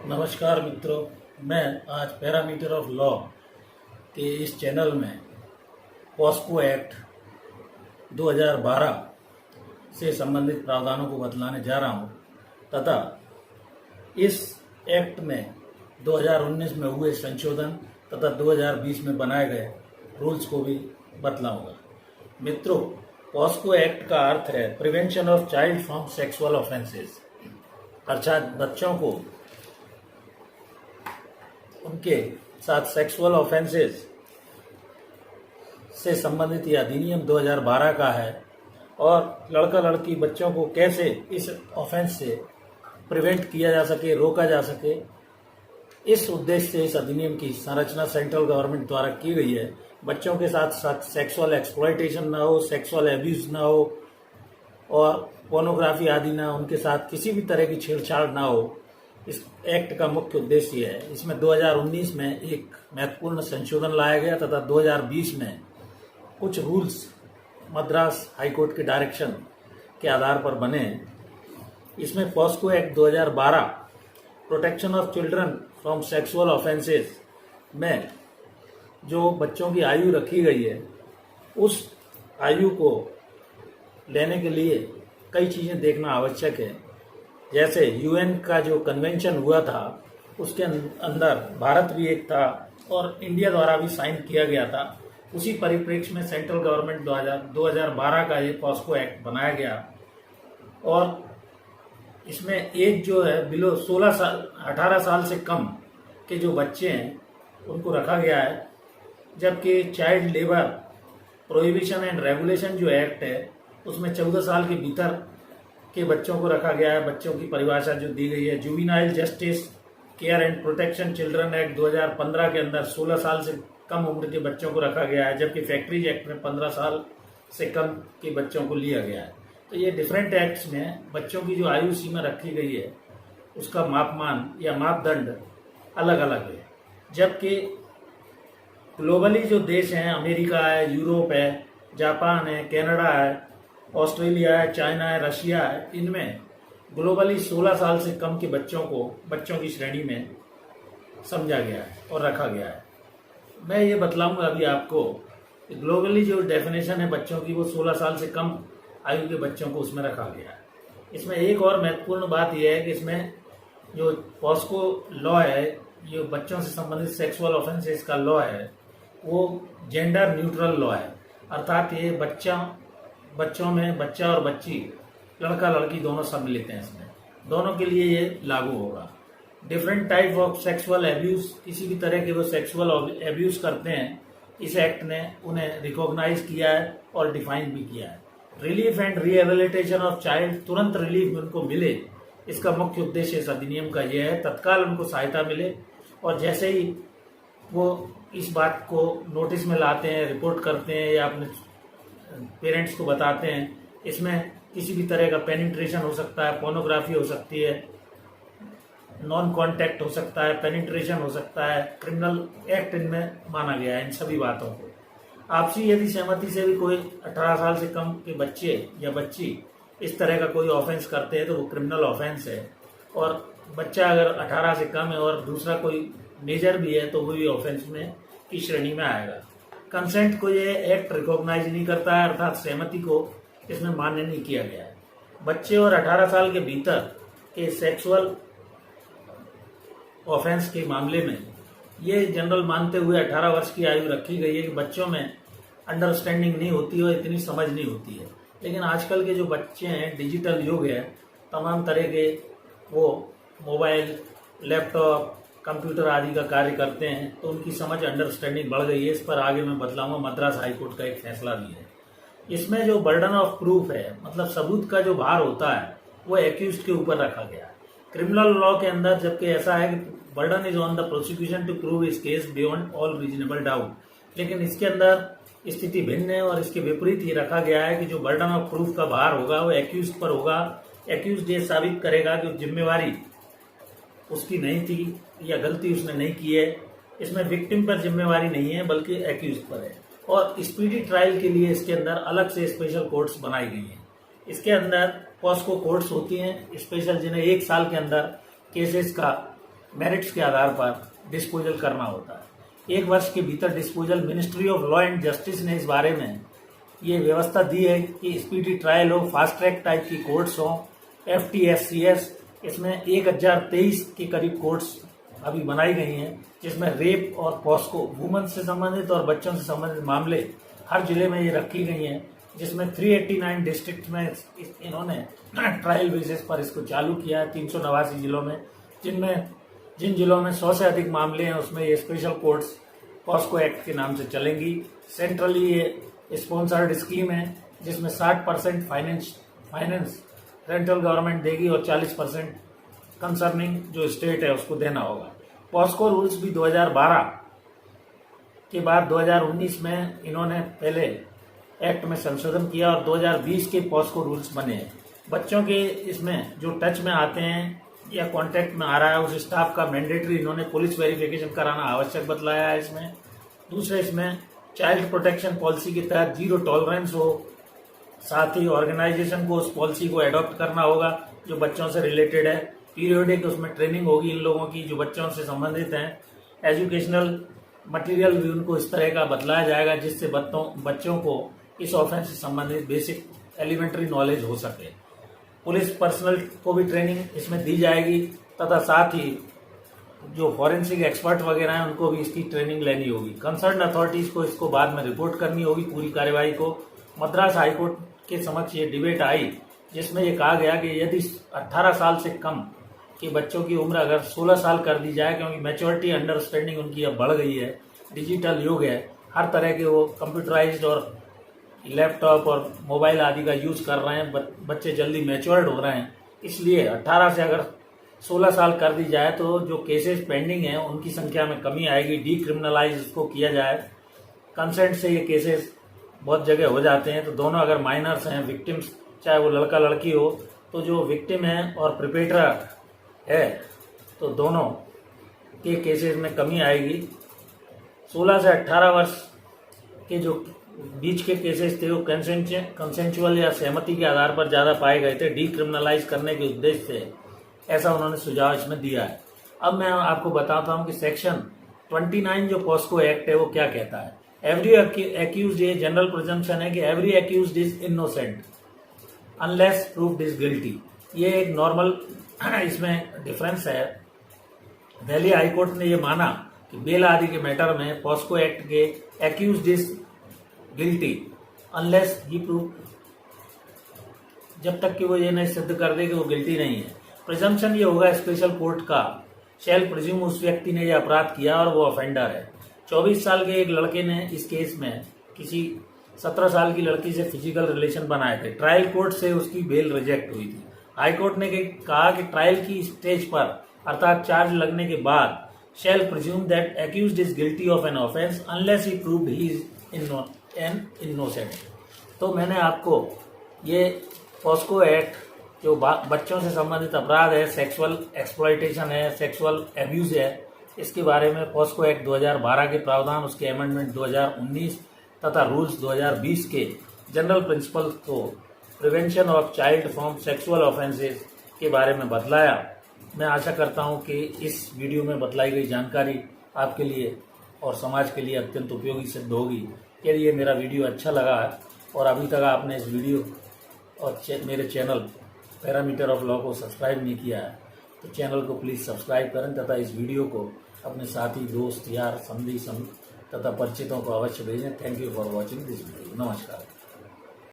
नमस्कार मित्रों, मैं आज पैरामीटर ऑफ लॉ के इस चैनल में पॉस्को एक्ट 2012 से संबंधित प्रावधानों को बतलाने जा रहा हूं तथा इस एक्ट में 2019 में हुए संशोधन तथा 2020 में बनाए गए रूल्स को भी बतलाऊंगा। मित्रों, पॉस्को एक्ट का अर्थ है prevention of child from sexual offences, अर्थात बच्चों को उनके साथ सेक्सुअल ऑफेंसेस से संबंधित यह अधिनियम 2012 का है और लड़का लड़की बच्चों को कैसे इस ऑफेंस से प्रिवेंट किया जा सके, रोका जा सके, इस उद्देश्य से इस अधिनियम की संरचना सेंट्रल गवर्नमेंट द्वारा की गई है। बच्चों के साथ सेक्सुअल एक्सप्लॉयटेशन ना हो, सेक्सुअल एब्यूज ना हो और पोर्नोग्राफी आदि ना, उनके साथ किसी भी तरह की छेड़छाड़ ना हो। इस एक्ट का मुख्य उद्देश्य है। इसमें 2019 में एक महत्वपूर्ण संशोधन लाया गया तथा 2020 में कुछ रूल्स मद्रास हाईकोर्ट के डायरेक्शन के आधार पर बने। इसमें POCSO act 2012 protection of children from sexual offences में जो बच्चों की आयु रखी गई है, उस आयु को लेने के लिए कई चीज़ें देखना आवश्यक है। जैसे यूएन का जो कन्वेंशन हुआ था उसके अंदर भारत भी एक था और इंडिया द्वारा भी साइन किया गया था। उसी परिप्रेक्ष्य में सेंट्रल गवर्नमेंट 2012 का ये पॉस्को एक्ट बनाया गया और इसमें एज जो है बिलो 18 साल से कम के जो बच्चे हैं उनको रखा गया है। जबकि child labour prohibition and regulation जो एक्ट है उसमें 14 साल के भीतर के बच्चों को रखा गया है। बच्चों की परिभाषा जो दी गई है, juvenile justice care and protection children act 2015 के अंदर 16 साल से कम उम्र के बच्चों को रखा गया है, जबकि फैक्ट्रीज एक्ट में 15 साल से कम के बच्चों को लिया गया है। तो ये डिफरेंट एक्ट्स में बच्चों की जो आयु सीमा रखी गई है उसका मापमान या मापदंड अलग अलग है। जबकि ग्लोबली जो देश हैं, अमेरिका है, यूरोप है, जापान है, कनाडा है, ऑस्ट्रेलिया है, चाइना है, रशिया है, इनमें ग्लोबली 16 साल से कम के बच्चों को बच्चों की श्रेणी में समझा गया है और रखा गया है। मैं ये बतलाऊंगा अभी आपको कि ग्लोबली जो डेफिनेशन है बच्चों की, वो 16 साल से कम आयु के बच्चों को उसमें रखा गया है। इसमें एक और महत्वपूर्ण बात यह है कि इसमें जो पॉस्को लॉ है, जो बच्चों से संबंधित सेक्सुअल ऑफेंसेस का लॉ है, वो जेंडर न्यूट्रल लॉ है। अर्थात ये बच्चों में बच्चा और बच्ची, लड़का लड़की दोनों सम्मिलित हैं। इसमें दोनों के लिए ये लागू होगा। Different type of sexual abuse, किसी भी तरह के वो सेक्सुअल एब्यूज करते हैं, इस एक्ट ने उन्हें रिकॉग्नाइज किया है और डिफाइन भी किया है। Relief and rehabilitation of child, तुरंत रिलीफ उनको मिले, इसका मुख्य उद्देश्य इस अधिनियम का यह है। तत्काल उनको सहायता मिले और जैसे ही वो इस बात को नोटिस में लाते हैं, रिपोर्ट करते हैं या अपने पेरेंट्स को बताते हैं, इसमें किसी भी तरह का पेनिट्रेशन हो सकता है, पोर्नोग्राफी हो सकती है, नॉन कांटेक्ट हो सकता है, पेनिट्रेशन हो सकता है, क्रिमिनल एक्ट इनमें माना गया है। इन सभी बातों को आपसी यदि सहमति से भी कोई 18 साल से कम के बच्चे या बच्ची इस तरह का कोई ऑफेंस करते हैं तो वो क्रिमिनल ऑफेंस है। और बच्चा अगर 18 से कम है और दूसरा कोई मेजर भी है तो वो भी ऑफेंस में की श्रेणी में आएगा। कंसेंट को ये एक्ट रिकॉग्नाइज नहीं करता है, अर्थात सहमति को इसमें मान्य नहीं किया गया है। बच्चे और 18 साल के भीतर के सेक्सुअल ऑफेंस के मामले में ये जनरल मानते हुए 18 वर्ष की आयु रखी गई है कि बच्चों में अंडरस्टैंडिंग नहीं होती है और इतनी समझ नहीं होती है। लेकिन आजकल के जो बच्चे हैं, डिजिटल युग है, तमाम तरह के वो मोबाइल, लैपटॉप, कंप्यूटर आदि का कार्य करते हैं तो उनकी समझ, अंडरस्टैंडिंग बढ़ गई है। इस पर आगे मैं बतलाऊंगा। मद्रास हाईकोर्ट का एक फैसला भी है। इसमें जो बर्डन ऑफ प्रूफ है, मतलब सबूत का जो भार होता है, वो एक्यूज्ड के ऊपर रखा गया है। क्रिमिनल लॉ के अंदर जबकि ऐसा है कि burden is on the prosecution to prove इस case beyond all reasonable doubt, लेकिन इसके अंदर स्थिति भिन्न है और इसके विपरीत ये रखा गया है कि जो बर्डन ऑफ प्रूफ का भार होगा वो एक्यूज्ड पर होगा। एक्यूज्ड ये साबित करेगा कि जिम्मेवारी उसकी नहीं थी या गलती उसने नहीं की है। इसमें विक्टिम पर जिम्मेवारी नहीं है बल्कि एक्यूज्ड पर है। और स्पीडी ट्रायल के लिए इसके अंदर अलग से स्पेशल कोर्ट्स बनाई गई हैं। इसके अंदर पॉस्को कोर्ट्स होती हैं स्पेशल, जिन्हें 1 साल के अंदर केसेस का मेरिट्स के आधार पर डिस्पोजल करना होता है। 1 वर्ष के भीतर disposal ministry of law and justice ने इस बारे में ये व्यवस्था दी है कि स्पीडी ट्रायल हो, फास्ट ट्रैक टाइप की कोर्ट्स हो, FTSCS, इसमें 1023 के करीब कोर्ट्स अभी बनाई गई हैं, जिसमें रेप और पॉस्को, वुमेन से संबंधित और बच्चों से संबंधित मामले हर जिले में ये रखी गई हैं, जिसमें 389 डिस्ट्रिक्ट में इन्होंने ट्रायल बेसिस पर इसको चालू किया है 389 जिलों में, जिन जिलों में 100 से अधिक मामले हैं उसमें ये स्पेशल कोर्ट्स पॉस्को एक्ट के नाम से चलेंगी। सेंट्रली ये स्पॉन्सर्ड स्कीम है, जिसमें 60% फाइनेंस सेंट्रल गवर्नमेंट देगी और 40% कंसर्निंग जो स्टेट है उसको देना होगा। पॉस्को रूल्स भी 2012 के बाद 2019 में इन्होंने पहले एक्ट में संशोधन किया और 2020 के पॉस्को रूल्स बने हैं। बच्चों के इसमें जो टच में आते हैं या कांटेक्ट में आ रहा है उस स्टाफ का मैंडेटरी इन्होंने पुलिस वेरिफिकेशन कराना आवश्यक बतलाया है इसमें। दूसरे इसमें चाइल्ड प्रोटेक्शन पॉलिसी के तहत 0 टॉलरेंस हो, साथ ही ऑर्गेनाइजेशन को उस पॉलिसी को एडॉप्ट करना होगा जो बच्चों से रिलेटेड है। पीरियोडिक उसमें ट्रेनिंग होगी इन लोगों की जो बच्चों से संबंधित हैं। एजुकेशनल मटेरियल भी उनको इस तरह का बतलाया जाएगा जिससे बच्चों को इस ऑफेंस से संबंधित बेसिक एलिमेंट्री नॉलेज हो सके। पुलिस पर्सनल को भी ट्रेनिंग इसमें दी जाएगी तथा साथ ही जो फॉरेंसिक एक्सपर्ट वगैरह हैं उनको भी इसकी ट्रेनिंग लेनी होगी। कंसर्न अथॉरिटीज को इसको बाद में रिपोर्ट करनी होगी पूरी कार्यवाही को। मद्रास हाईकोर्ट के समक्ष ये डिबेट आई जिसमें ये कहा गया कि यदि 18 साल से कम के बच्चों की उम्र अगर 16 साल कर दी जाए, क्योंकि मैच्योरिटी अंडरस्टैंडिंग उनकी अब बढ़ गई है, डिजिटल युग है, हर तरह के वो कंप्यूटराइज्ड और लैपटॉप और मोबाइल आदि का यूज कर रहे हैं, बच्चे जल्दी मैच्योर्ड हो रहे हैं, इसलिए 18 से अगर 16 साल कर दी जाए तो जो केसेस पेंडिंग हैं उनकी संख्या में कमी आएगी। डीक्रिमिनलाइज इसको किया जाए। कंसेंट से ये केसेस बहुत जगह हो जाते हैं, तो दोनों अगर माइनर्स हैं, विक्टिम्स, चाहे वो लड़का लड़की हो, तो जो विक्टिम है और प्रिपेटर है तो दोनों के केसेस में कमी आएगी। 16 से 18 वर्ष के जो बीच के केसेस थे वो कंसेंचुअल या सहमति के आधार पर ज़्यादा पाए गए थे, डीक्रिमिनलाइज करने के उद्देश्य से, ऐसा उन्होंने सुझाव इसमें दिया है। अब मैं आपको बताता हूं कि सेक्शन 29 जो पॉस्को एक्ट है वो क्या कहता है। एवरी एक्यूज्ड, ये जनरल प्रिजम्पशन है कि every accused is innocent unless proved is guilty. ये एक नॉर्मल इसमें डिफरेंस है। दिल्ली हाईकोर्ट ने ये माना कि बेल आदि के मैटर में पॉस्को एक्ट के accused is guilty unless he prove, जब तक कि वो ये नहीं सिद्ध कर दे कि वो गिल्टी नहीं है। प्रिजम्पशन ये होगा स्पेशल कोर्ट का शैल प्रिज्यूम उस व्यक्ति ने यह अपराध किया और वो ऑफेंडर है। 24 साल के एक लड़के ने इस केस में किसी 17 साल की लड़की से फिजिकल रिलेशन बनाए थे। ट्रायल कोर्ट से उसकी बेल रिजेक्ट हुई थी। हाईकोर्ट ने कहा कि ट्रायल की स्टेज पर अर्थात चार्ज लगने के बाद शैल presume that accused is guilty of an offence unless he proved he is an innocent. तो मैंने आपको ये पॉस्को एक्ट जो बच्चों से संबंधित अपराध है, सेक्सुअल एक्सप्लॉयटेशन है, सेक्सुअल एब्यूज है, इसके बारे में पॉस्को एक्ट 2012 के प्रावधान, उसके अमेंडमेंट 2019 तथा रूल्स 2020 के जनरल प्रिंसिपल्स को prevention of child from sexual offences के बारे में बतलाया। मैं आशा करता हूं कि इस वीडियो में बतलाई गई जानकारी आपके लिए और समाज के लिए अत्यंत उपयोगी सिद्ध होगी। यदि ये मेरा वीडियो अच्छा लगा है और अभी तक आपने इस वीडियो और मेरे चैनल पैरामीटर ऑफ लॉ को सब्सक्राइब नहीं किया है तो चैनल को प्लीज़ सब्सक्राइब करें तथा इस वीडियो को अपने साथी, दोस्त, यार, समधी तथा परिचितों को अवश्य भेजें। Thank you for watching this video. नमस्कार।